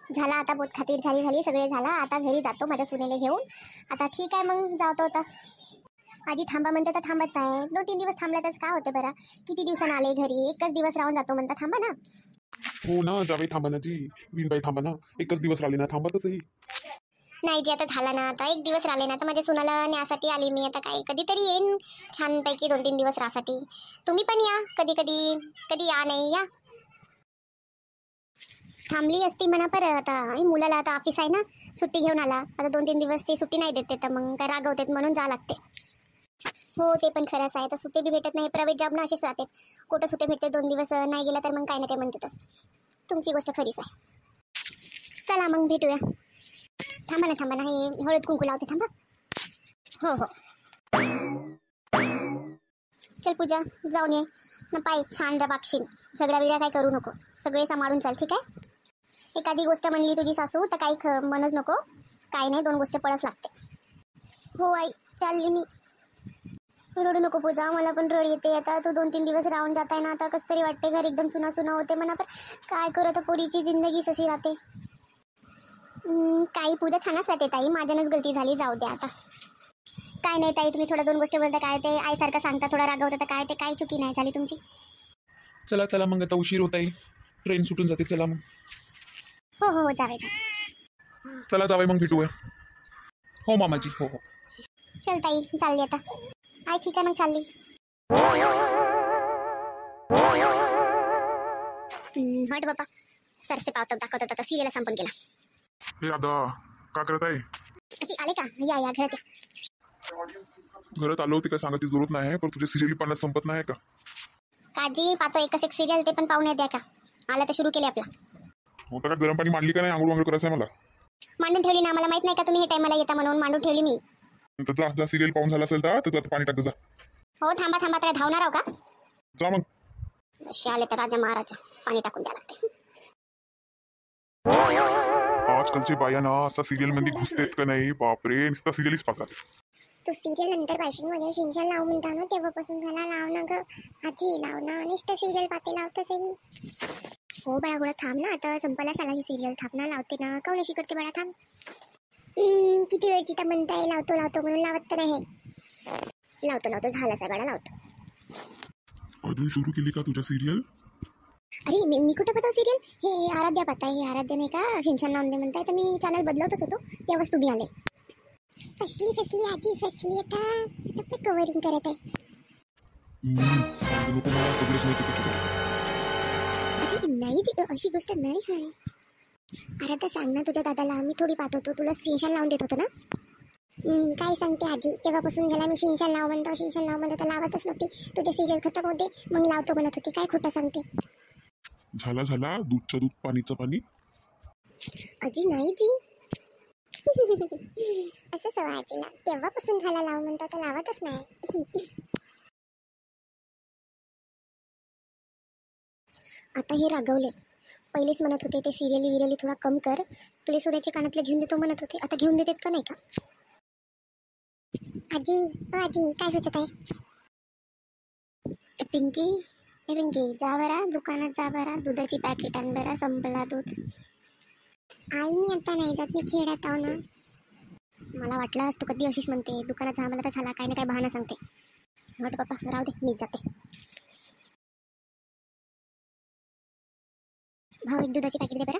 झाला आता पोट खातीर झाली सगळे झाला. आता घरी जातो माझ्या सुनेला घेऊन. आता ठीक आहे मग जातो. आता आधी थांबा म्हणते तर थांबत नाही. 2-3 दिवस थांबला तर काय होते बरं. किती दिवसानं आले घरी, एकच दिवस राहून जातो म्हणता. थांबा ना. हो ना जावे, थांबा ना जी. विनबाई थांबा ना, एकच दिवस राहिले ना, थांबा तसंही. नाही जी आता झाला ना. आता एक दिवस राहिले ना. तर माझ्या सुनाला न्यासाठी आली मी. आता काही कधीतरी येईन छानपैकी 2-3 दिवस राहासाठी. तुम्ही पण या कधी या नाही या. थांबली असती म्हणा पर आता मुलाला आता ऑफिस आहे ना, सुट्टी घेऊन आला. आता 2-3 दिवसची सुट्टी नाही देते तर मग काय रागवतात म्हणून जा लागते. हो ते पण खरंच आहे. तर सुट्टी बी भेटत नाही. प्रायव्हेट जॉब ना असेच राहते. कुठं सुट्टी भेटते 2 दिवस नाही गेला तर मग काही ना काही म्हणतातच. तुमची गोष्ट खरीच आहे. चला मग भेटूया. थांबा ना हे हळद कुंकू लावते. थांबा. हो हो चल पूजा जाऊन ये ना. पाय छान वागशील. झगडा बिगडा काय करू नको. सगळे सांभाळून चाल ठीक आहे. एखादी गोष्ट म्हणली तुझी सासू तर काही म्हणूच नको. काही नाही 2 गोष्ट पळस लागते. हो आई चालली मी. रडू नको पूजा, मला पण रड येते. आता तू 2-3 दिवस राहून जात आहे ना. आता कसं तरी वाटते. घर एकदम सुना सुना होते म्हणा. पण काय करू आता, पोरीची जिंदगी सशी राहते. काही पूजा छानच राहते ताई. माझ्यानंच गलती झाली. जाऊ द्या आता. काय नाही ताई, तुम्ही थोडं 2 गोष्ट बोलता. काय ते आईसारखं सांगता, थोडा रागवता. तर काय ते काही चुकी नाही झाली तुमची. चला चला मग, आता उशीर होत आहे. ट्रेन सुटून जाते. चला मग. हो जावे. चला जावे मग भेटूया. हो मामाजी हो. चल ताई चालली आता. आई ठीक आहे मग चालली. हट बापा. सरसे पावतात दाखवतात. आता सिरियल संपून गेला. हे दादा का करत आहे? आले का? या घरात या. घरात आलो होते काय सांगायची जरूरत नाही, पण तुझे सिरियल पाण्यात संपत नाही का? काजी पाहतो एकच एक सिरियल, ते पण पाहून द्या का. आला तर सुरू केले आपला. हो का, गरम पाणी मांडली का नाही? आंघोळ करायचं आहे मला. मांडून ठेवली ना. मला माहित नाही का तुम्ही हे टायमाला येता म्हणून. मांडून ठेवली मी. तर जा सिरियल पाहून झाला असेल तर आता पाणी टाक जा. हो थांबा आता धावणार आहो का? जा मग. असे आले तर राजा महाराजा पाणी टाकून द्या लागते. आजकालचे बाया ना असा सिरियल मध्ये घुसतेत का नाही, बापरे. नुसता सिरियलच पाहतात. तू सिरियल नंतर पाहिजे मध्ये शिंचन लाव म्हणता ना. तेव्हापासून झाला लाव ना ग आजी. लाव ना. नुसतं सिरियल पाहते लावतसही. हो बाळा गोळा थांब ना. आता संपायला साला ही सिरियल. थांब ना. लावते ना. काऊन अशी करते बाळा. थांब. किती वेळची तर म्हणताय लावतो म्हणून लावत तर नाही. लावतो झालाच आहे बाळा. लावतो. अजून सुरू केली का तुझ्या सिरियल? अरे मी कुठं पाहतो सिरियल. हे आराध्या पाहताय. हे आराध्या नाही का शिंचन लावून दे म्हणताय. तर मी चॅनल बदलवतच होतो तेव्हाच तुम्ही आले. फसली आजी फसली. आता कव्हरिंग करत आहे. नको मला सगळेच माहिती तुझ्या. अजी नाही जी अशी गोष्ट नाही आहे. आराध्या सांग ना तुझ्या दादाला. मी थोडी पाहत होतो. तुला शिंचन लावून देत होतो ना. काय सांगते आजी. तेव्हापासून झाला मी शिंचन लाव म्हणतो तर लावतच नव्हती. तुझे सिरियल खतम होते मग लावतो म्हणत होती. काय खोटं सांगते. झाला दूधच्या दूध पाणीचं पाणी. अजी नाही जी. असं सवय आजीला. तेव्हापासून झाला लाव म्हणतो तर लावतच नाही. आता हे रागवले. पहिलेच म्हणत होते ते सिरियली थोडा कम कर. तुला सोन्याचे कानातले घेऊन देतो म्हणत होते. आता घेऊन देतात का नाही का? आजी काय सोचत आहे? पिंकी जा बरा दुकानात. जा बरा दुधाची पॅकेट आण बरा. संपला दूध. आई मी आता नाही जात. मी खेळत आहो ना. मला वाटलं तू कधी अशीच म्हणते. दुकानात जा मला तर झाला काही ना काही बहाणा सांगते. हट बाप्पा राहू दे मीच जाते. भाऊ एक दुधाची पॅकेट दे बरा.